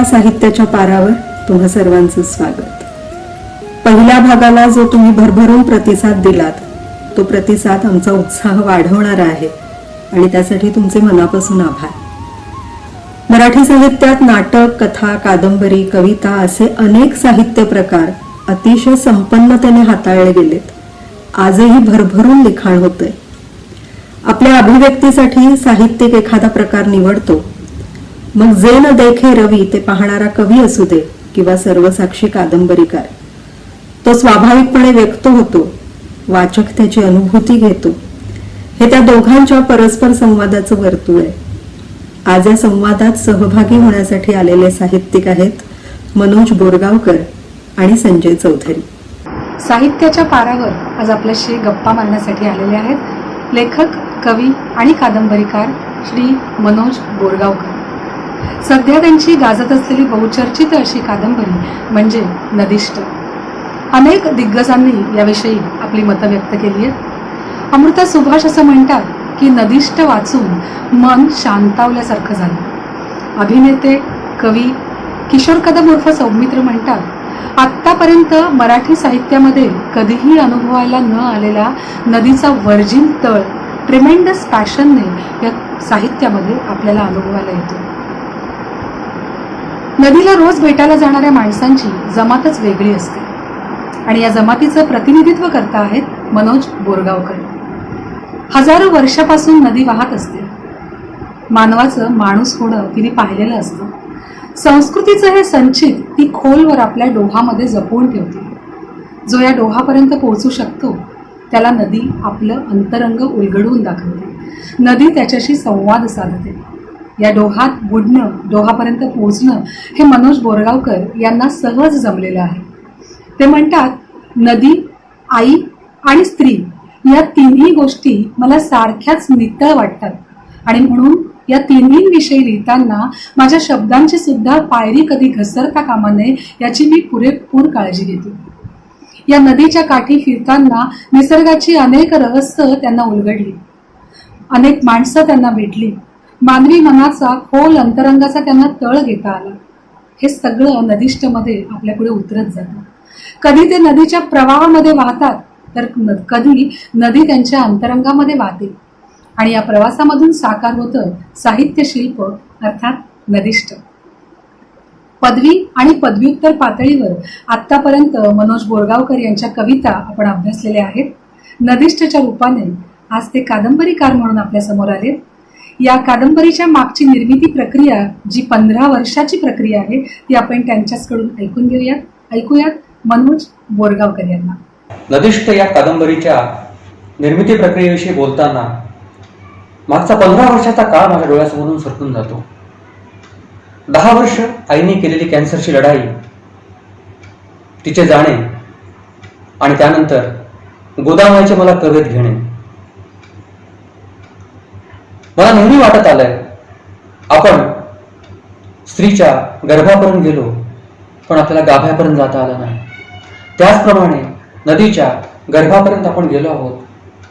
या साहित्याच्या पारावर तुम्हा सर्वांचं स्वागत. पहिल्या भागाला जो तुम्ही भरभरून प्रतिसाद दिलात तो प्रतिसाद आमचा उत्साह वाढवणारा आहे आणि त्यासाठी तुमचे मनापासून आभार. मराठी साहित्यात नाटक, कथा, कादंबरी, कविता असे अनेक साहित्य प्रकार अतिशय संपन्नतेने हाताळले गेलेत. आजही भरभरून लिखाण होतंय. आपल्या अभिव्यक्तीसाठी साहित्यिक एखादा प्रकार निवडतो. मग जे न देखे रवी ते पाहणारा कवी असू दे किंवा सर्वसाक्षी कादंबरीकार, तो स्वाभाविकपणे व्यक्त होतो, वाचक त्याची अनुभूती घेतो. हे त्या दोघांच्या परस्पर संवादाचं वर्तुळ आहे. आज या संवादात सहभागी होण्यासाठी आलेले साहित्यिक आहेत मनोज बोरगावकर आणि संजय चौधरी. साहित्याच्या पारावर आज आपल्याशी गप्पा मारण्यासाठी आलेले आहेत लेखक, कवी आणि कादंबरीकार श्री मनोज बोरगावकर. सध्या त्यांची गाजत असलेली बहुचर्चित अशी कादंबरी म्हणजे नदीष्ट. अनेक दिग्गजांनी याविषयी आपली मतं व्यक्त केली आहेत. अमृता सुभाष असं म्हणतात की नदीष्ट वाचून मन शांतावल्यासारखं झालं. अभिनेते, कवी किशोर कदम उर्फ सौमित्र म्हणतात आत्तापर्यंत मराठी साहित्यामध्ये कधीही अनुभवायला न आलेला नदीचा वर्जिन तळ ट्रिमेंडस पॅशनने या साहित्यामध्ये आपल्याला अनुभवायला येतो. नदीला रोज भेटायला जाणाऱ्या माणसांची जमातच वेगळी असते आणि या जमातीचं प्रतिनिधित्व करता आहेत मनोज बोरगावकर. हजारो वर्षापासून नदी वाहत असते. मानवाचं माणूस होणं तिने पाहिलेलं असतं. संस्कृतीचं हे संचित ती खोलवर आपल्या डोहामध्ये जपून ठेवते. जो या डोहापर्यंत पोहोचू शकतो त्याला नदी आपलं अंतरंग उलगडून दाखवते. नदी त्याच्याशी संवाद साधते. या डोहात बुडणं, डोहापर्यंत पोहोचणं हे मनोज बोरगावकर यांना सहज जमलेलं आहे. ते म्हणतात नदी, आई आणि स्त्री या तिन्ही गोष्टी मला सारख्याच नितळ वाटतात आणि म्हणून या तिन्हींविषयी लिहिताना माझ्या शब्दांची सुद्धा पायरी कधी घसरता कामा नये याची मी पुरेपूर काळजी घेते. या नदीच्या काठी फिरताना निसर्गाची अनेक रहस्य त्यांना उलगडली. अनेक माणसं त्यांना भेटली. मानवी मनाचा खोल अंतरंगाचा त्यांना तळ घेता आला. हे सगळं नदीष्टमध्ये आपल्यापुढे उतरत जातं. कधी ते नदीच्या प्रवाहामध्ये वाहतात तर कधी नदी त्यांच्या अंतरंगामध्ये वाहते आणि या प्रवासामधून साकार होतं साहित्य शिल्प अर्थात नदीष्ट. पदवी आणि पदव्युत्तर पातळीवर आत्तापर्यंत मनोज बोरगावकर यांच्या कविता आपण अभ्यासलेल्या आहेत. नदीष्टच्या रूपाने आज ते कादंबरीकार म्हणून आपल्या समोर आले. या कादंबरीच्या मागची निर्मिती प्रक्रिया जी 15 वर्षाची प्रक्रिया आहे ती आपण त्यांच्याकडून ऐकूयात मनोज बोरगावकर यांना. नदीष्ट या कादंबरीच्या निर्मिती प्रक्रियेविषयी बोलताना मागचा 15 वर्षाचा काळ माझ्या डोळ्यासमोरून सरकून जातो. 10 वर्ष आईने केलेली कॅन्सरची लढाई, तिचे जाणे आणि त्यानंतर गोदामाचे मला कवेत घेणे. मला नेहमी वाटत आलंय आपण स्त्रीच्या गर्भापर्यंत गेलो पण आपल्याला गाभ्यापर्यंत जाता आलं नाही. त्याचप्रमाणे नदीच्या गर्भापर्यंत आपण गेलो आहोत,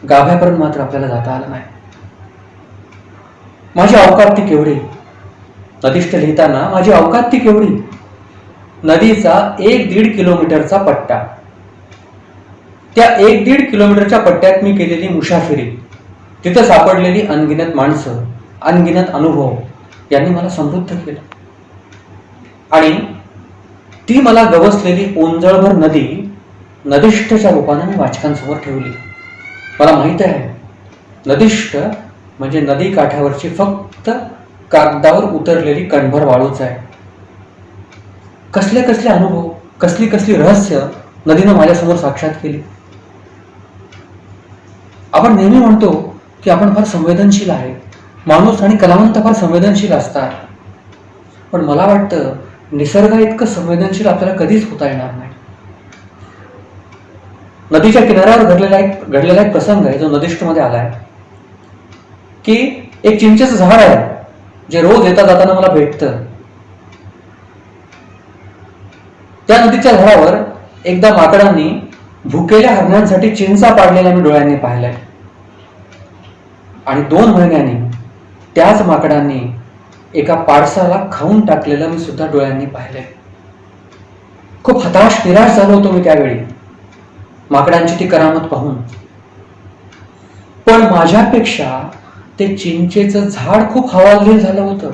गाभ्यापर्यंत मात्र आपल्याला जाता आलं नाही. माझी अवकात ती केवढी. नदीष्ट लिहिताना माझी अवकात ती केवढी. नदीचा 1-1.5 किलोमीटरचा पट्टा, त्या 1-1.5 किलोमीटरच्या पट्ट्यात मी केलेली मुसाफिरी, तिथं सापडलेली अनगिनत माणसं, अनगिनत अनुभव यांनी मला समृद्ध केलं आणि ती मला गवसलेली ओंजळभर नदी नदीष्टच्या रूपाने मी वाचकांसमोर ठेवली. मला माहित आहे नदीष्ट म्हणजे नदी काठावरची फक्त कागदावर उतरलेली कणभर वाळूच आहे. कसले कसले अनुभव, कसली कसली रहस्य नदीनं माझ्यासमोर साक्षात केली. आपण नेहमी म्हणतो की आपण फार संवेदनशील आहे, माणूस आणि कलावंत फार संवेदनशील असतात, पण मला वाटतं निसर्ग इतकं संवेदनशील आपल्याला कधीच होता येणार नाही. नदीच्या किनाऱ्यावर घडलेला एक प्रसंग आहे जो नदीष्टमध्ये आलाय की एक चिंचेचं झाड आहे जे रोज येता जाताना मला भेटतं. त्या नदीच्या झाडावर एकदा माकडांनी भुकेल्या हरणांसाठी चिंचा पाडलेल्या मी डोळ्यांनी पाहिलाय आणि 2 महिन्यांनी त्याच माकडांनी एका पाडसाला खाऊन टाकलेलं मी सुद्धा डोळ्यांनी पाहिलंय. खूप हताश निराश झालो होतो मी त्यावेळी माकडांची ती करामत पाहून. पण माझ्यापेक्षा ते चिंचेचं झाड खूप हवालदिल झालं होतं.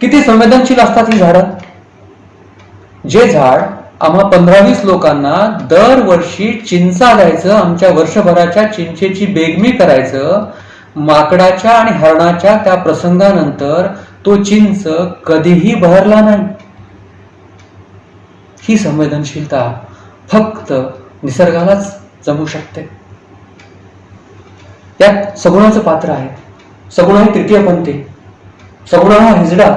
किती संवेदनशील असतात ही झाडं. जे झाड आम्हा 15-20 लोकांना दरवर्षी चिंचा द्यायचं, आमच्या वर्षभराच्या चिंचेची बेगमी करायचं, माकडाच्या आणि हरणाच्या त्या प्रसंगानंतर तो चिंच कधीही बहरला नाही. ही संवेदनशीलता फक्त निसर्गालाच जमू शकते. त्यात सगुणाचं पात्र आहे. सगुणा ही तृतीयपंथी, सगुणा हा हिजडा.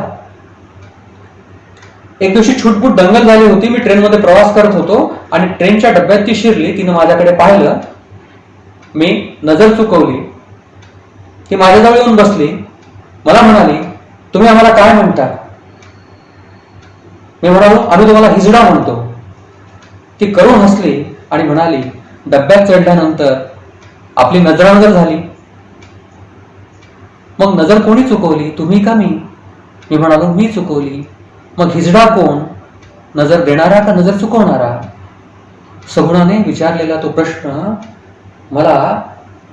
एक दिवशी छुटपुट दंगल झाली होती. मी ट्रेनमध्ये प्रवास करत होतो आणि ट्रेनच्या डब्यात ती शिरली. तिनं माझ्याकडे पाहिलं, मी नजर चुकवली. ती माझ्याजवळ येऊन बसली. मला म्हणाली, तुम्ही आम्हाला काय म्हणता? मी म्हणालो, आम्ही तुम्हाला हिजडा म्हणतो. ती करून हसली आणि म्हणाली, डब्यात चढल्यानंतर आपली नजरानजर झाली. मग नजर कोणी चुकवली, तुम्ही का मी? मी म्हणालो, मी चुकवली. मग हिजडा कोण, नजर देणारा का नजर चुकवणारा? सगुणाने विचारलेला तो प्रश्न मला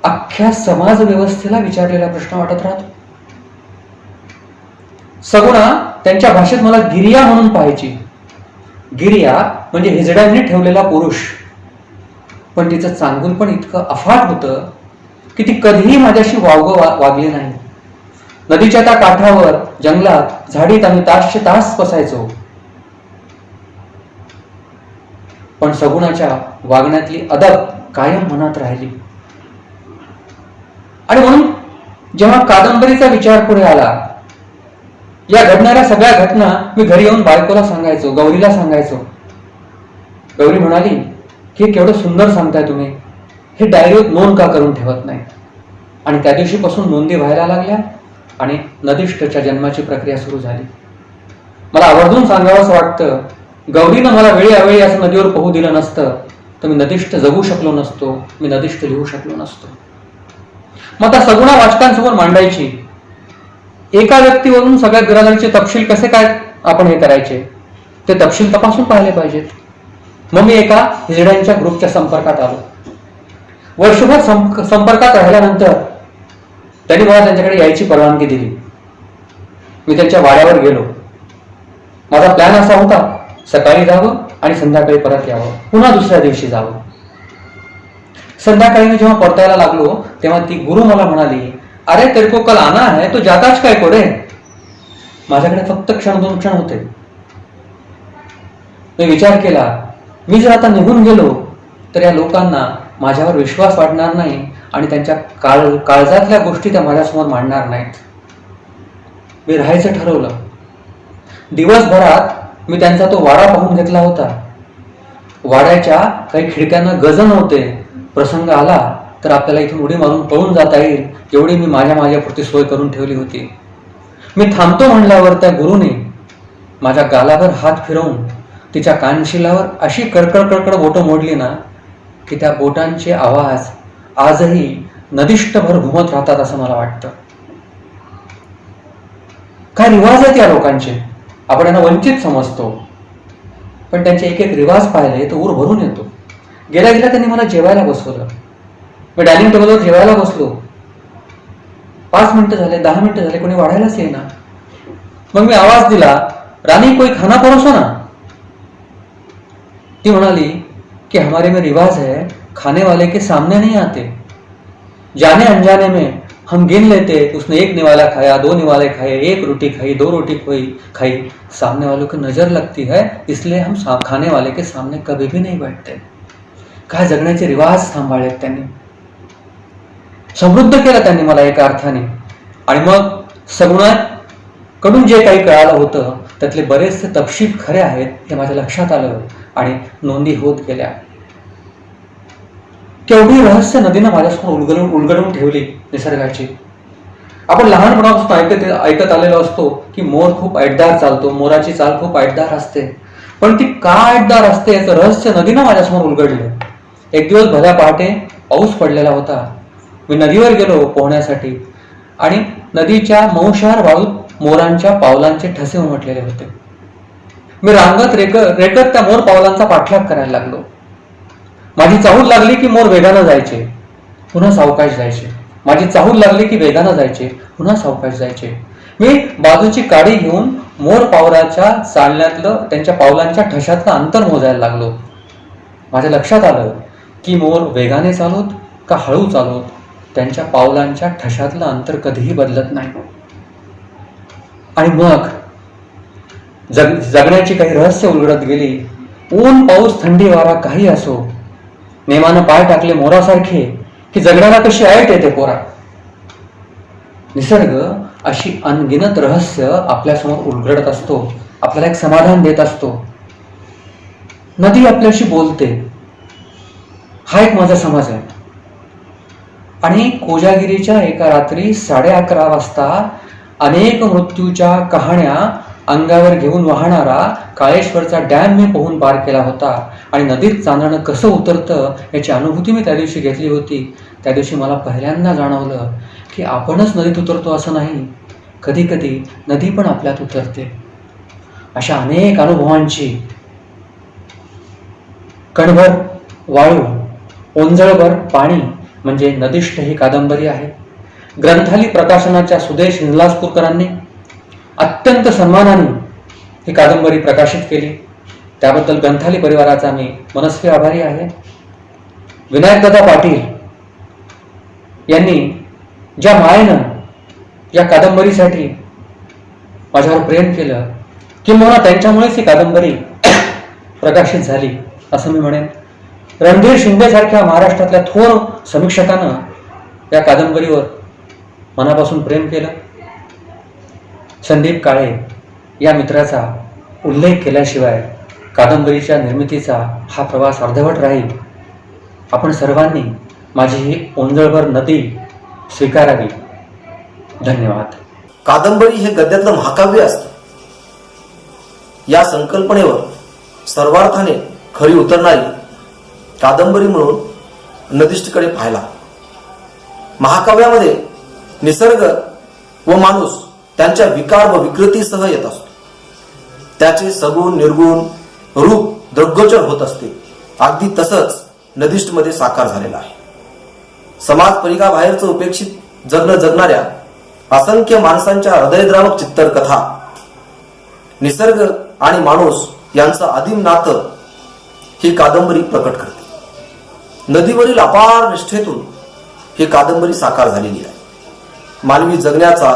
अख्ख्या समाज व्यवस्थेला विचारलेला प्रश्न वाटत राहतो. सगुणा त्यांच्या भाषेत मला गिरिया म्हणून पाहायची. गिरिया म्हणजे हिजड्यांनी ठेवलेला पुरुष. पण तिचं चांगुल पण इतकं अफाट होतं की ती कधीही माझ्याशी वागली नाही. नदीच्या त्या काठावर जंगलात झाडीत आम्ही तासचे तास बसायचो. पण सगुणाच्या वागण्यातली अदब कायम मनात राहिली. आणि म्हणून जेव्हा कादंबरीचा विचार पुढे आला, या घडणाऱ्या सगळ्या घटना मी घरी येऊन बायकोला सांगायचो, गौरीला सांगायचो. गौरी म्हणाली की हे केवढं सुंदर सांगताय तुम्ही, हे डायरीत नोंद का करून ठेवत नाही? आणि त्या दिवशीपासून नोंदी व्हायला लागल्या आणि नदीष्टच्या जन्माची प्रक्रिया सुरू झाली. मला आवर्जून सांगावंसं वाटतं, गौरीनं मला वेळी अवेळी असं नदीवर पोहू दिलं नसतं तर मी नदीष्ट जगू शकलो नसतो, मी नदीष्ट लिहू शकलो नसतो. मग त्या सगुणा वाचकांसमोर मांडायची. एका व्यक्तीवरून सगळ्या बिरादरीचे तपशील कसे काय आपण हे करायचे, ते तपशील तपासून पाहिले पाहिजेत. मग मी एका हिजड्यांच्या ग्रुपच्या संपर्कात आलो. वर्षभर संपर्कात राहिल्यानंतर त्यांनी मला त्यांच्याकडे यायची परवानगी दिली. मी त्यांच्या वाड्यावर गेलो. माझा प्लॅन असा होता, सकाळी जावं आणि संध्याकाळी परत यावं, पुन्हा दुसऱ्या दिवशी जावं. संध्याकाळी मी जेव्हा परतायला लागलो तेव्हा ती गुरु मला म्हणाली, अरे तेरे को कल आना है तो जाताच काय कोडे? माझ्याकडे फक्त क्षण 2 क्षण होते. मी विचार केला, मी जर आता निघून गेलो तर या लोकांना माझ्यावर विश्वास वाटणार नाही आणि त्यांच्या काळजातल्या गोष्टी त्या माझ्यासमोर मांडणार नाहीत. मी राहायचं ठरवलं. दिवसभरात मी त्यांचा तो वाडा पाहून घेतला होता. वाड्याच्या काही खिडक्यांना गज नव्हते. प्रसंग आला तर आपल्याला इथून उडी मारून पळून जाता येईल एवढी मी माझ्यापुरती सोय करून ठेवली होती. मी थांबतो म्हणल्यावर त्या गुरुने माझ्या गालावर हात फिरवून तिच्या कानशिलावर अशी कडकड बोटं मोडली ना की त्या बोटांचे आवाज आजही नदीष्टभर घुमत राहतात असं मला वाटतं. काय रिवाज आहेत या लोकांचे, आपण यांना वंचित समजतो, पण त्यांचे एक एक रिवाज पाहिले तर ऊर भरून येतो. गेल्या त्यांनी मला जेवायला बसवलं. मी डायनिंग टेबलवर जेवायला बसलो. 5 मिनिटं झाले, 10 मिनिटं झाले, कोणी वाढायलाच येईना. मग मी आवाज दिला, रानी कोई खाना परोसो ना. ती म्हणाली कि हमारे में रिवाज है, खाने वाले के सामने नहीं आते, जाने अनजाने में हम गिन लेते, उसने 1 निवाला खाया, 2 निवाले खाए, 1 रोटी खाई, 2 रोटी खाई, सामने वालों की नजर लगती है, इसलिए हम खाने वाले के सामने कभी भी नहीं बैठते. काय जगण्याचे रिवाज सांभाळलेत त्यांनी, समृद्ध केलं त्यांनी मला एका अर्थाने. आणि मग सगुणाकडून जे काही कळालं होतं त्यातले बरेचसे तपशील खरे आहेत हे माझ्या लक्षात आलं आणि नोंदी होत गेल्या. केवढी रहस्य नदीनं माझ्यासमोर उलगडून ठेवली निसर्गाची. आपण लहानपणापासून ऐकत आलेलो असतो की मोर खूप ऐटदार चालतो, मोराची चाल खूप ऐटदार असते, पण ती का ऐटदार असते याचं रहस्य नदीनं माझ्यासमोर उलगडलं. एक दिवस भल्या पहाटे पाऊस पडलेला होता. मी नदीवर गेलो पोहण्यासाठी आणि नदीच्या मऊशार वाळूत मोरांच्या पावलांचे ठसे उमटलेले होते. मी रांगत रेकत त्या मोर पावलांचा पाठलाग करायला लागलो. माझी चाहूल लागली की मोर वेगानं जायचे, पुन्हा सावकाश जायचे. माझी चाहूल लागली की वेगानं जायचे, पुन्हा सावकाश जायचे. मी बाजूची काडी घेऊन मोर पावलाच्या चालण्यातलं, त्यांच्या पावलांच्या ठशातलं अंतर मोजायला लागलो. माझ्या लक्षात आलं की मोर वेगाने चालवत का हळू चालवत, त्यांच्या पावलांच्या ठशातलं अंतर कधीही बदलत नाही. आणि मग जगण्याची काही रहस्य उलगडत गेली. ऊन पाऊस थंडी वारा काही असो, नेमानं पाय टाकले मोरासारखे की जगण्याला कशी ऐट येते पोरा. निसर्ग अशी अनगिनत रहस्य आपल्यासमोर उलगडत असतो, आपल्याला एक समाधान देत असतो. नदी आपल्याशी बोलते, हा एक माझा समज आहे. आणि कोजागिरीच्या एका रात्री 11:30 वाजता अनेक मृत्यूच्या कहाण्या अंगावर घेऊन वाहणारा काळेश्वरचा डॅम मी पोहून पार केला होता. आणि नदीत चांदणं कसं उतरतं याची अनुभूती मी त्या दिवशी घेतली होती. त्या दिवशी मला पहिल्यांदा जाणवलं की आपणच नदीत उतरतो असं नाही, कधी कधी नदी पण आपल्यात उतरते. अशा अनेक अनुभवांची कणभर वाळू ओंजळभर पाणी म्हणजे नदिष्ठ ही कादंबरी आहे. ग्रंथाली प्रकाशनाच्या सुदेश निलासपूरकरांनी अत्यंत सन्मानाने ही कादंबरी प्रकाशित केली. त्याबद्दल ग्रंथाली परिवाराचा मी मनस्वी आभारी आहे. विनायकदादा पाटील यांनी ज्या मायेनं या कादंबरीसाठी माझ्यावर प्रेम केलं, किंवा त्यांच्यामुळेच ही कादंबरी प्रकाशित झाली असं मी म्हणेन. रणधीर शिंदे सारख्या महाराष्ट्रातल्या थोर समीक्षकानं या कादंबरीवर मनापासून प्रेम केलं. संदीप काळे या मित्राचा उल्लेख केल्याशिवाय कादंबरीच्या निर्मितीचा हा प्रवास अर्धवट राहील. आपण सर्वांनी माझी ही ओंजळभर नदी स्वीकारावी. धन्यवाद. कादंबरी हे गद्यातलं महाकाव्य असतं. या संकल्पनेवर सर्वार्थाने खरी उतरणारी कादंबरी म्हणून नदिष्ठकडे पाहिला. महाकाव्यामध्ये निसर्ग व माणूस त्यांच्या विकार व विकृतीसह येत असतो. त्याचे सगुण निर्गुण रूप दृग्गोचर होत असते. अगदी तसंच नदिष्ठमध्ये साकार झालेला आहे. समाज परिघाबाहेरचं उपेक्षित जगणं जगणाऱ्या असंख्य माणसांच्या हृदयद्रावक चित्तर कथा, निसर्ग आणि माणूस यांचं आदिम नातं ही कादंबरी प्रकट करते. नदीवरील अपार निष्ठेतून ही कादंबरी साकार झालेली आहे. मानवी जगण्याचा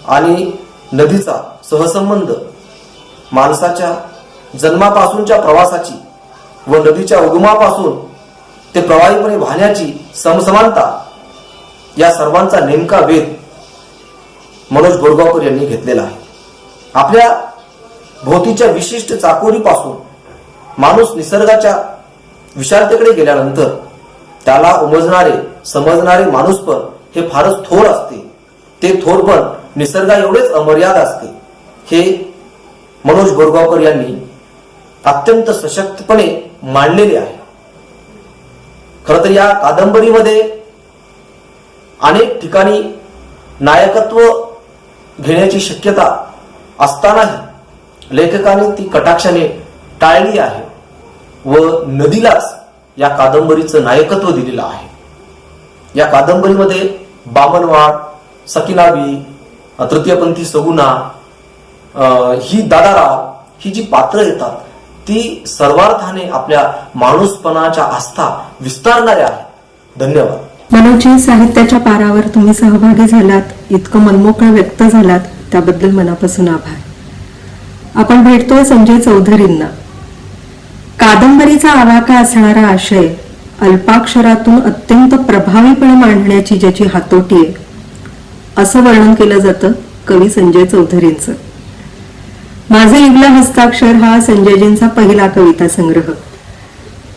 आणि नदीचा सहसंबंध, माणसाच्या जन्मापासूनच्या प्रवासाची व नदीच्या उगमापासून ते प्रवाहीपणे वाहण्याची समसमानता, या सर्वांचा नेमका वेध मनोज बोरगावकर यांनी घेतलेला आहे. आपल्या भोवतीच्या विशिष्ट चाकोरीपासून माणूस निसर्गाच्या विशालतेकडे गेल्यानंतर त्याला उमजणारे समजणारे माणूसपण हे फारच थोर असते. ते थोरपण निसर्गा एवढेच अमर्याद असते. हे मनोज बोरगावकर यांनी अत्यंत सशक्तपणे मांडलेले आहे. खरं तर या कादंबरीमध्ये अनेक ठिकाणी नायकत्व घेण्याची शक्यता असतानाही लेखकाने ती कटाक्षाने टाळली आहे व नदीलाच या कादंबरीचं नायकत्व दिलेलं आहे. या कादंबरीमध्ये बामनवाड, सकिनाबी, तृतीयपंथी सगुणा, ही दादाराव, ही जी पात्र येतात ती सर्वार्थाने आपल्या माणूसपणाच्या आस्था विस्तारणाऱ्या आहेत. धन्यवाद. मनोजी, साहित्याच्या पारावर तुम्ही सहभागी झालात, इतकं मनमोकळं व्यक्त झालात त्याबद्दल मनापासून आभार. आपण भेटतोय संजय चौधरींना. कादंबरीचा आवाका असणारा आशय अल्पाक्षरातून अत्यंत प्रभावीपणे मांडण्याची ज्याची हातोटी आहे असं वर्णन केलं जातं कवी संजय चौधरींचं. माझे इवला हस्ताक्षर हा संजयजींचा पहिला कविता संग्रह.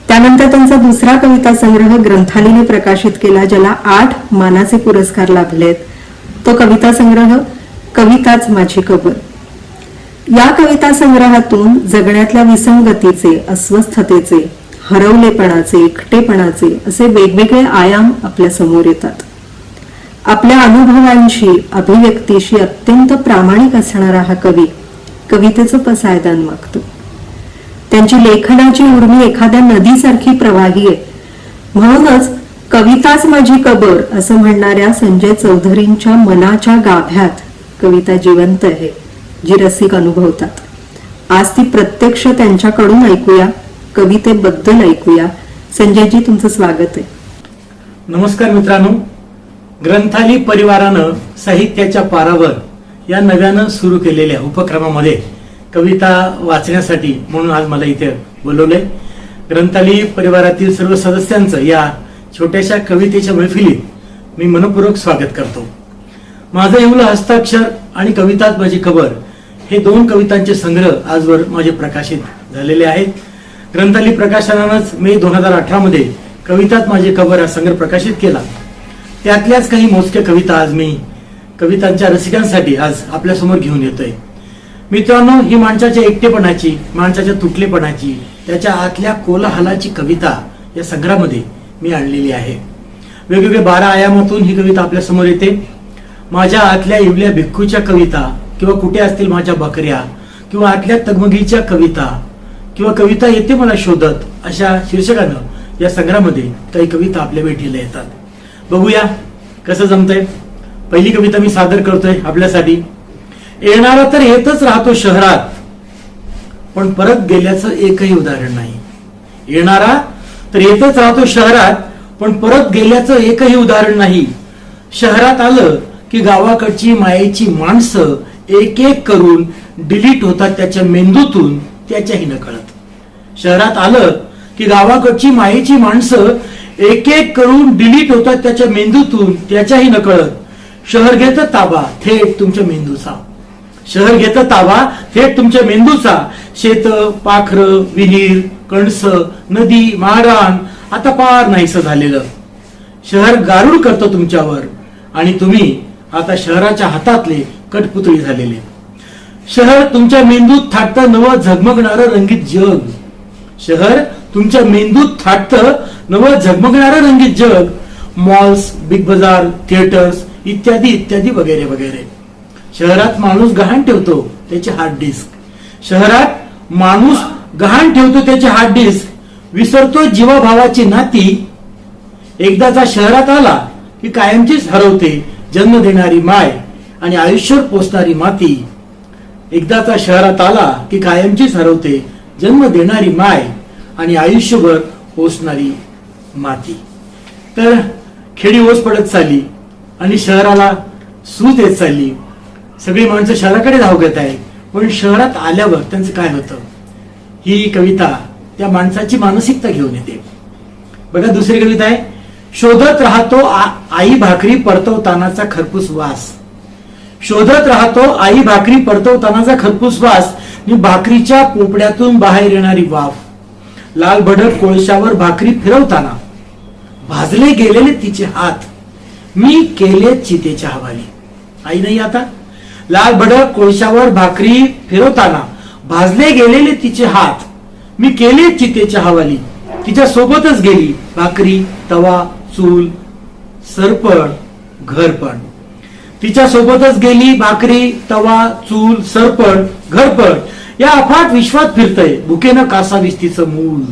त्यानंतर त्यांचा दुसरा कविता संग्रह ग्रंथालीने प्रकाशित केला, ज्याला 8 मानाचे पुरस्कार लाभलेत. तो कविता संग्रह कविताच माझी कबर. या कविता संग्रहातून जगण्यातल्या विसंगतीचे, अस्वस्थतेचे, हरवलेपणाचे, एकटेपणाचे असे वेगवेगळे आयाम आपल्या समोर येतात. आपल्या अनुभवांशी अभिव्यक्तीशी अत्यंत प्रामाणिक असणारा हा कवी कवितेचं पसायदान मागतो. त्यांची लेखनाची उर्मी एखाद्या नदीसारखी प्रवाही आहे. म्हणूनच कविताच माझी कबर असं म्हणणाऱ्या संजय चौधरींच्या मनाच्या गाभ्यात कविता जिवंत आहे, जी रसिक अनुभवतात. आज ती प्रत्यक्ष त्यांच्याकडून ऐकूया, कवितेबद्दल ऐकूया. संजयजी, तुमचं स्वागत आहे. नमस्कार मित्रांनो, ग्रंथाली परिवारानं साहित्याच्या पारावर या नव्यानं सुरू केलेल्या उपक्रमामध्ये कविता वाचण्यासाठी म्हणून आज मला इथे बोलवलंय. ग्रंथाली परिवारातील सर्व सदस्यांचं या छोट्याशा कवितेच्या मैफिलीत मी मनपूर्वक स्वागत करतो. माझं येवलं हस्ताक्षर आणि कविताच माझी खबर हे 2 कवितांचे संग्रह आजवर माझे प्रकाशित झालेले आहेत. ग्रंथाली प्रकाशनानंच मे 2018 मध्ये कविताच माझी खबर हा संग्रह प्रकाशित केला. त्यातल्याच काही मोजक्या कविता आज मी कवितांच्या रसिकांसाठी आज आपल्यासमोर घेऊन येतोय. मित्रांनो, ही माणसाच्या एकटेपणाची, माणसाच्या तुटलेपणाची, त्याच्या आतल्या कोलाहलाची कविता या संग्रहामध्ये मी आणलेली आहे. वेगवेगळे 12 आयामातून ही कविता आपल्या समोर येते. माझ्या आतल्या इवल्या भिक्खूच्या कविता, किंवा कुठे असतील माझ्या बकऱ्या, किंवा आतल्या तगमगीच्या कविता, किंवा कविता येते मला शोधत, अशा शीर्षकानं या संग्रहामध्ये काही कविता आपल्या भेटीला येतात. बघूया कसं जमतंय. पहिली कविता मी सादर करतोय आपल्यासाठी. येणारा तर येतच राहतो शहरात, पण परत गेल्याचं एकही उदाहरण नाही. येणारा तर येतच राहतो शहरात, पण परत गेल्याचं एकही उदाहरण नाही. शहरात आलं की गावाकडची मायेची माणसं एक एक करून डिलीट होतात त्याच्या मेंदूतून, त्याच्याही नकळत. शहरात आलं की गावाकडची मायेची माणसं एक एक करून डिलीट होतात त्याच्या मेंदूतून, त्याच्याही नकळत. शहर घेतं ताबा थेट तुमच्या मेंदूचा. शहर घेतं ताबा थेट तुमच्या मेंदूचा. शेत, पाखर, विहीर, कणस, नदी, महारान आता पार नाहीसं झालेलं. शहर गारुड करतं तुमच्यावर, आणि तुम्ही आता शहराच्या हातातले कठपुतळी झालेले. शहर तुमच्या मेंदूत थाटतं नवं झगमगणारं रंगीत जग. शहर तुमच्या मेंदूत थाटतं नवं झगमगणारं रंगीत जग. मॉल्स, बिग बाजार, थिएटर्स इत्यादी इत्यादी वगैरे वगैरे. शहरात माणूस गहाण ठेवतो त्याचे हार्ड डिस्क. शहरात माणूस गहाण ठेवतो त्याचे हार्ड डिस्क. विसरतो जीवाभावाची नाती. एकदाचा शहरात आला की कायमचीच हरवते जन्म देणारी माय आणि आयुष्यभर पोचणारी माती. एकदाचा शहरात आला की कायमचीच हरवते जन्म देणारी माय आणि आयुष्यभर पोचणारी माती. तर खेडी ओस पडत चालली आणि शहराला सूज येत चालली. सगळी माणसं शहराकडे धाव घेत आहे, पण शहरात आल्यावर त्यांचं काय होतं, ही कविता त्या माणसाची मानसिकता घेऊन येते. बघा, दुसरी कविता आहे. शोधत राहतो आई भाकरी परतवतानाचा खरपूस वास. शोधत राहतो आई भाकरी परतवतानाचा खरपूस वास, आणि भाकरीच्या पोपड्यातून बाहेर येणारी वाफ. लाल भडक कोळशावर भाकरी फिरवताना भाजले गेलेले तिचे हात मी केले चितेच्या हवाली. आई नाही आता. लाल भडक कोळशावर भाकरी फिरवताना भाजले गेलेले तिचे हात मी केले चितेच्या हवाली. तिच्या सोबतच गेली भाकरी, तवा, चूल, सरपण, घरपण. तिच्या सोबतच गेली भाकरी, तवा, चूल, सरपण, घरपण. या अफाट विश्वात फिरतय भुकेनं कासावीस तिचं मूल.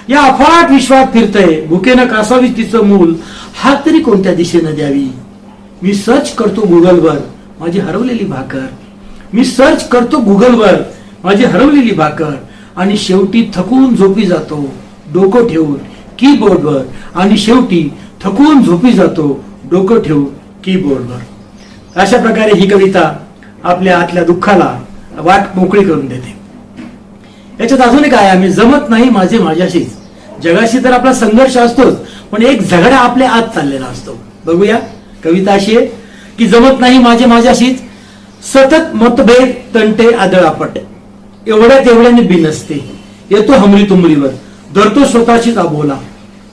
या अफाट विश्वात फिरतय भुकेनं कासावीस तिचं मूल. हात तरी कोणत्या दिशेनं द्यावी. मी सर्च करतो गुगलवर माझी हरवलेली भाकर. मी सर्च करतो गुगलवर माझी हरवलेली भाकर. आणि शेवटी थकून झोपी जातो डोकं ठेवून कीबोर्डवर. आणि शेवटी थकून झोपी जातो डोकं ठेवून कीबोर्डवर. अशा प्रकारे ही कविता आपल्या आतल्या दुःखाला वाट मोकळी करून देते. याच्यात अजून एक आहे, आम्ही जमत नाही माझे माझ्याशीच. जगाशी तर आपला संघर्ष असतोच, पण एक झगडा आपल्या आत चाललेला असतो. बघूया, कविता अशी आहे की जमत नाही माझे माझ्याशीच, सतत मतभेद तंटे आदळापट, एवढ्या तेवढ्याने बिनसते, येतो हमरी तुमरीवर, धरतो स्वतःशीच अबोला,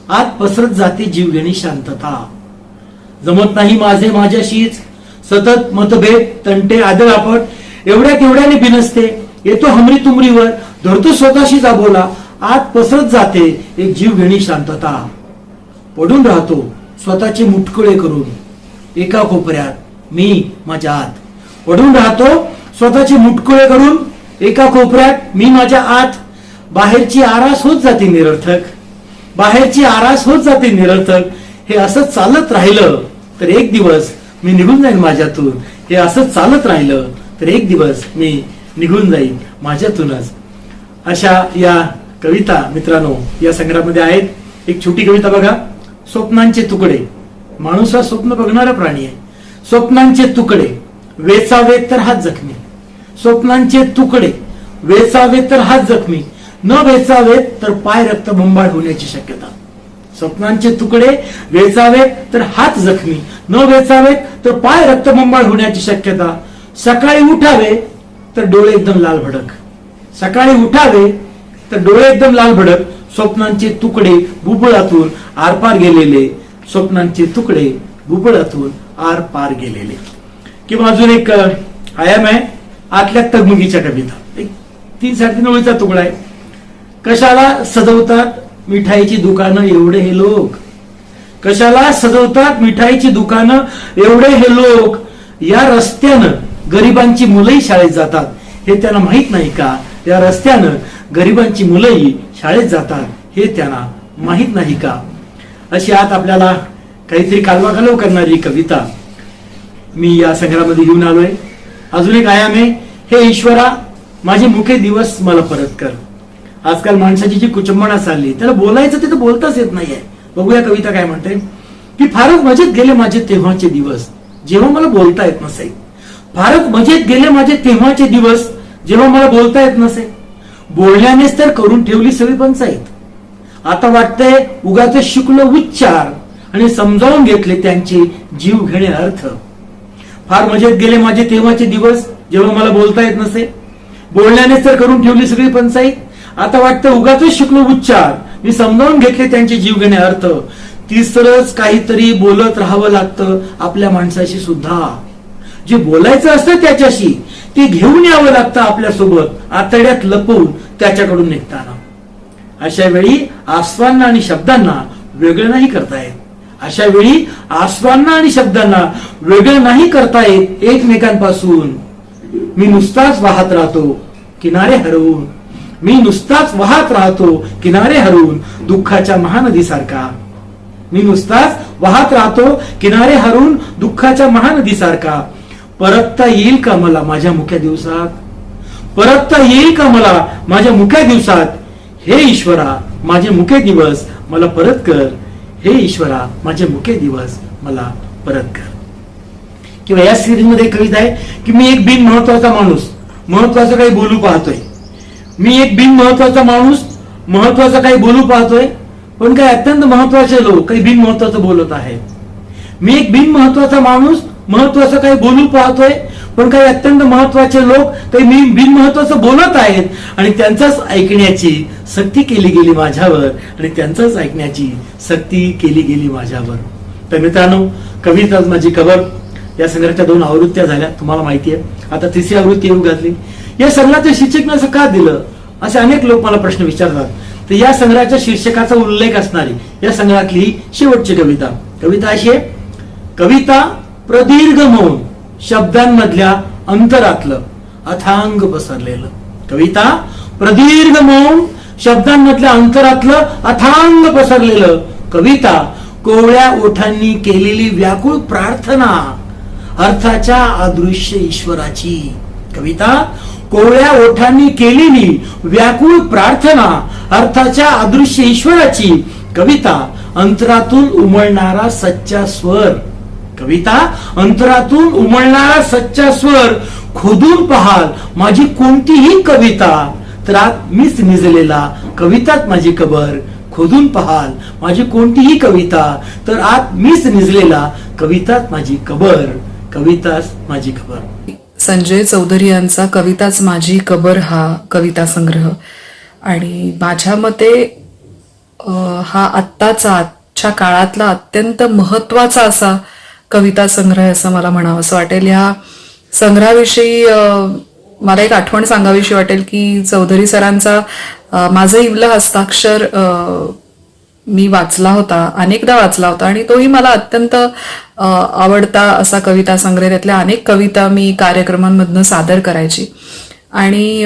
आत पसरत जाते जीवघेणी शांतता. जमत नाही माझे माझ्याशीच, सतत मतभेद तंटे आदळापट, एवढ्या तेवढ्याने बिनसते, येतो हमरी तुमरीवर, धरतो स्वतःशीच अबोला, आत पसरत जाते एक जीवघेणी शांतता. पडून राहतो स्वतःचे मुटकुळे करून, एका कोपऱ्यात मी माझ्या आत पडून राहतो, स्वतःचे मुटकुळे करून एका कोपऱ्यात मी माझ्या आत. बाहेरची आरास होत जाते निरर्थक, बाहेरची आरास होत जाते निरर्थक. हे असं चालत राहिलं तर एक दिवस मी निघून जाईन माझ्यातून. हे असं चालत राहिलं तर एक दिवस मी निघून जाईन माझ्यातूनच. अशा या कविता मित्रांनो या संग्रहामध्ये आहेत. एक छोटी कविता बघा. स्वप्नांचे तुकडे. माणूस हा स्वप्न बघणारा प्राणी आहे. स्वप्नांचे तुकडे वेचावेत तर हात जखमी. स्वप्नांचे तुकडे वेचावेत तर हात जखमी, न वेचावेत तर पाय रक्तबंबाळ होण्याची शक्यता. स्वप्नांचे तुकडे वेचावेत तर हात जखमी, न वेचावेत तर पाय रक्तबंबाळ होण्याची शक्यता. सकाळी उठावे तर डोळे एकदम लाल भडक. सकाळी उठावे तर डोळे एकदम लाल भडक. स्वप्नांचे तुकडे बुबुळातून आरपार गेलेले. स्वप्नांचे तुकडे बुबुळातून आरपार गेलेले. किंवा अजून एक आयाम आहे आतल्या तगमुगीच्या कविता. एक 3-3.5 ओळीचा तुकडा आहे. कशाला सजवतात मिठाईची दुकानं एवढे हे लोक. कशाला सजवतात मिठाईची दुकानं एवढे हे लोक. या रस्त्यानं गरिबांची मुलंही शाळेत जातात हे त्यांना माहित नाही का. या रस्त्यानं गरिबांची मुलंही शाळेत जातात हे त्यांना माहित नाही का. अशी आत आपल्याला काहीतरी कालवाकालव करणारी कविता मी या संग्रहामध्ये घेऊन आलोय. अजून एक आयाम आहे. हे ईश्वरा माझे मुखे दिवस मला परत कर. आजकाल माणसाची जी कुचंबणा चालली त्याला बोलायचं ते तर बोलताच येत नाहीये. बघूया कविता काय म्हणते की फारच मजेत गेले माझे तेव्हाचे दिवस जेव्हा मला बोलता येत नसे. फारच मजेत गेले माझे तेव्हाचे दिवस जेव्हा मला बोलता येत नसे. बोलण्यानेच तर करून ठेवली सगळी पंचायत. आता वाटतंय उगाच शिकलो उच्चार आणि समजावून घेतले त्यांचे जीव घेणे अर्थ. फार मजेत गेले माझे तेव्हाचे दिवस जेव्हा मला बोलता येत नसे. बोलण्यानेच तर करून ठेवली सगळी पंचायत. आता वाटतं उगाच शिकलो उच्चार मी समजावून घेतले त्यांचे जीव घेणे अर्थ. तिसरंच काहीतरी बोलत राहावं लागतं आपल्या माणसाशी सुद्धा. जे बोलायचं असतं त्याच्याशी ते घेऊन यावं लागतं आपल्यासोबत आतड्यात लपवून त्याच्याकडून निघताना. अशा वेळी आस्वांना आणि शब्दांना वेगळं नाही करता येत. अशा वेळी आस्वांना आणि शब्दांना वेगळं नाही करता येत एकमेकांपासून. मी नुसताच वाहत राहतो किनारे हरवून. मी नुसताच वाहत राहतो किनारे हरवून दुःखाच्या महानदीसारखा. मी नुसताच वाहत राहतो किनारे हरवून दुःखाच्या महानदीसारखा. परतता येईल का मला माझ्या मुख्या दिवसात. परतता येईल का मला माझ्या मुख्या दिवसात. हे ईश्वरा माझे मुखे दिवस मला परत कर. हे ईश्वरा माझे मुखे दिवस मला परत कर. किंवा या सिरीज मध्ये कविता आहे की मी एक बिन महत्वाचा माणूस महत्वाचं काही बोलू पाहतोय. मी एक बिन महत्वाचा माणूस महत्वाचं काही बोलू पाहतोय पण काही अत्यंत महत्वाचे लोक काही बिन महत्वाचं बोलत आहेत. मी एक बिन महत्वाचा माणूस महत्वाचं काही बोलू पाहतोय पण काही अत्यंत महत्वाचे लोक काही बिन महत्वाचं बोलत आहेत आणि त्यांचाच ऐकण्याची सक्ती केली गेली माझ्यावर आणि त्यांचाच ऐकण्याची सक्ती केली गेली माझ्यावर. तर मित्रांनो कविता माझी कबर या संग्रहाच्या 2 आवृत्त्या झाल्या तुम्हाला माहिती आहे. आता 3री आवृत्ती येऊ घातली. या संग्रहाच्या शीर्षक असं का दिलं असे अनेक लोक मला प्रश्न विचारतात. तर या संग्रहाच्या शीर्षकाचा उल्लेख असणारी या संग्रहातली शेवटची कविता अशी आहे. कविता प्रदीर्घ मौन शब्दांमधल्या अंतरातलं अथांग पसरलेलं. कविता प्रदीर्घ मौन शब्दांमधल्या अंतरातलं अथांग पसरलेलं. कविता कोवळ्या ओठांनी केलेली व्याकुळ प्रार्थना अर्थाच्या अदृश्य ईश्वराची. कविता कोवळ्या ओठांनी केलेली व्याकुळ प्रार्थना अर्थाच्या अदृश्य ईश्वराची. कविता अंतरातून उमळणारा सच्चा स्वर. कविता अंतरातून उमळणारा सच्चा स्वर. खोदून पाहाल माझी कोणतीही कविता तर आत मीच निजलेला कवितात माझी कबर. खोदून पाहाल माझी कोणतीही कविता तर आत मीच निजलेला कवितात माझी कबर. कविताच माझी कबर. संजय चौधरी यांचा कविताच माझी कबर हा कविता संग्रह आणि माझ्या मते हा आजच्या काळातला अत्यंत महत्वाचा असा कविता संग्रह असं मला म्हणावंसं वाटेल. ह्या संग्रहाविषयी मला एक आठवण सांगावीशी वाटेल की चौधरी सरांचा माझं इवलं हस्ताक्षर मी वाचला होता, अनेकदा वाचला होता आणि तोही मला अत्यंत आवडता असा कविता संग्रह. त्यातल्या अनेक कविता मी कार्यक्रमांमधनं सादर करायची आणि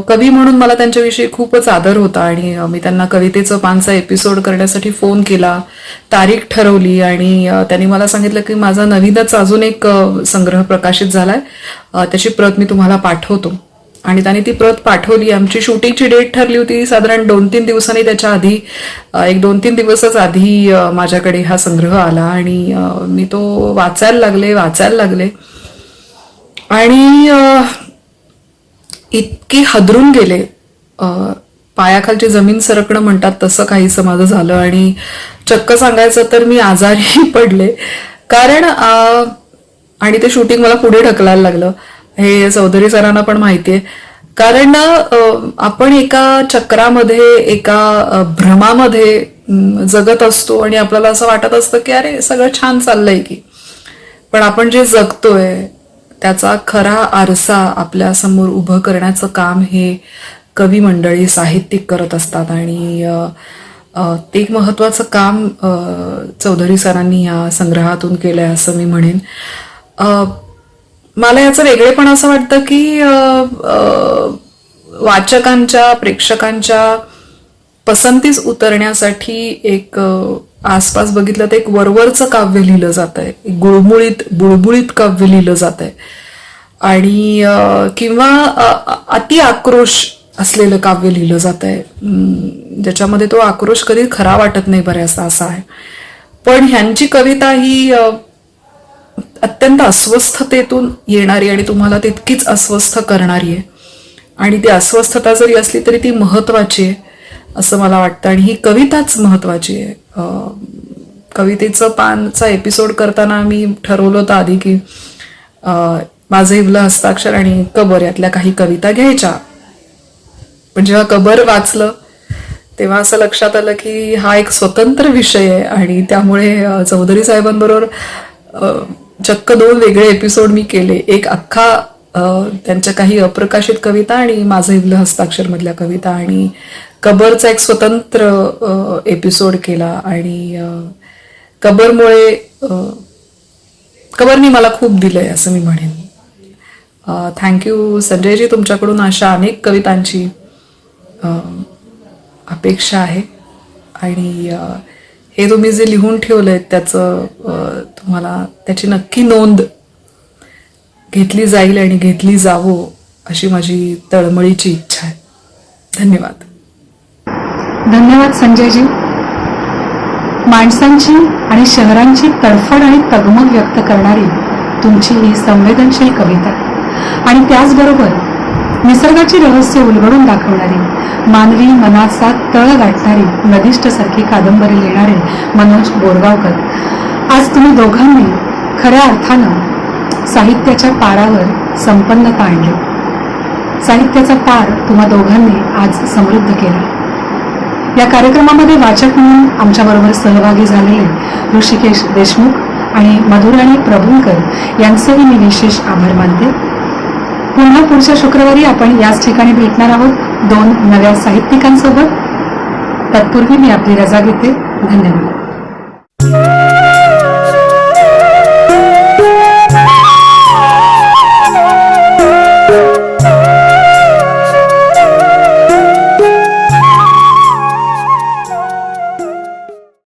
कवी म्हणून मला त्यांच्याविषयी खूपच आदर होता आणि मी त्यांना कवितेचं पानचा एपिसोड करण्यासाठी फोन केला, तारीख ठरवली आणि त्यांनी मला सांगितलं की माझा नवीनच अजून एक संग्रह प्रकाशित झालाय, त्याची प्रत मी तुम्हाला पाठवतो. आणि त्यांनी ती प्रत पाठवली. आमची शूटिंगची डेट ठरली होती साधारण 2-3 दिवसांनी, त्याच्या आधी एक 2-3 दिवसच आधी माझ्याकडे हा संग्रह आला आणि मी तो वाचायला लागले आणि इतकी हादरून गेले, पायाखालची जमीन सरकणं म्हणतात तसं काहीसं माझं झालं आणि चक्क सांगायचं तर मी आजारी पडले. कारण आणि ते शूटिंग मला पुढे ढकलायला लागलं, हे चौधरी सरांना पण माहितीये. कारण आपण एका चक्रामध्ये, एका भ्रमामध्ये जगत असतो आणि आपल्याला असं वाटत असतं की अरे सगळं छान चाललंय की, पण आपण जे जगतोय त्याचा खरा आरसा आपल्या समोर उभं करण्याचं काम हे कवी मंडळी, साहित्यिक करत असतात आणि ते एक महत्वाचं काम चौधरी सरांनी या संग्रहातून केलंय असं मी म्हणेन. मला याचं वेगळेपण असं वाटतं की वाचकांच्या, प्रेक्षकांच्या पसंतीस उतरण्यासाठी एक आसपास बघितलं तर एक वरवरचं काव्य लिहिलं जात आहे, एक बुळबुळीत काव्य लिहिलं जात आहे आणि किंवा अति आक्रोश असलेलं काव्य लिहिलं जात आहे, ज्याच्यामध्ये तो आक्रोश कधी खरा वाटत नाही बऱ्याचदा असा आहे. पण ह्यांची कविता ही अत्यंत अस्वस्थतेतून येणारी आणि तुम्हाला तितकीच अस्वस्थ करणारी आहे आणि ती अस्वस्थता जरी असली तरी ती महत्वाची आहे असं मला वाटतं आणि ही कविताच महत्वाची आहे. कवितेचं पानचा एपिसोड करताना मी ठरवलं होतं आधी की माझं इवलं हस्ताक्षर आणि कबर यातल्या काही कविता घ्यायच्या. पण जेव्हा कबर वाचलं तेव्हा असं लक्षात आलं की हा एक स्वतंत्र विषय आहे आणि त्यामुळे चौधरी साहेबांबरोबर चक्क 2 वेगळे एपिसोड मी केले. एक अख्खा त्यांच्या काही अप्रकाशित कविता आणि माझं इवलं हस्ताक्षर मधल्या कविता आणि कबरचा एक स्वतंत्र एपिसोड केला आणि कबरनी मला खूप दिलंय असं मी म्हणेन. थँक्यू संजयजी, तुमच्याकडून अशा अनेक कवितांची अपेक्षा आहे आणि हे तुम्ही जे लिहून ठेवलंय त्याचं तुम्हाला त्याची नक्की नोंद घेतली जाईल आणि घेतली जावो अशी माझी तळमळीची इच्छा आहे. धन्यवाद. धन्यवाद संजयजी. माणसांची आणि शहरांची तडफड आणि तगमग व्यक्त करणारी तुमची ही संवेदनशील कविता आणि त्याचबरोबर निसर्गाची रहस्य उलगडून दाखवणारी, मानवी मनाचा तळ गाठणारी नदिष्ट सारखी कादंबरी लिहिणारे मनोज बोरगावकर, आज तुम्ही दोघांनी खऱ्या अर्थानं साहित्याच्या पारावर संपन्नता आणली. साहित्याचा पार तुम्हा दोघांनी आज समृद्ध केला. या कार्यक्रमामध्ये वाचक म्हणून आमच्याबरोबर सहभागी झालेले ऋषिकेश देशमुख आणि मधुराणी प्रभुंकर यांचेही मी विशेष आभार मानते. पुन्हा पुढच्या शुक्रवारी आपण याच ठिकाणी भेटणार आहोत 2 नव्या साहित्यिकांसोबत. तत्पूर्वी मी आपली रजा घेते. धन्यवाद.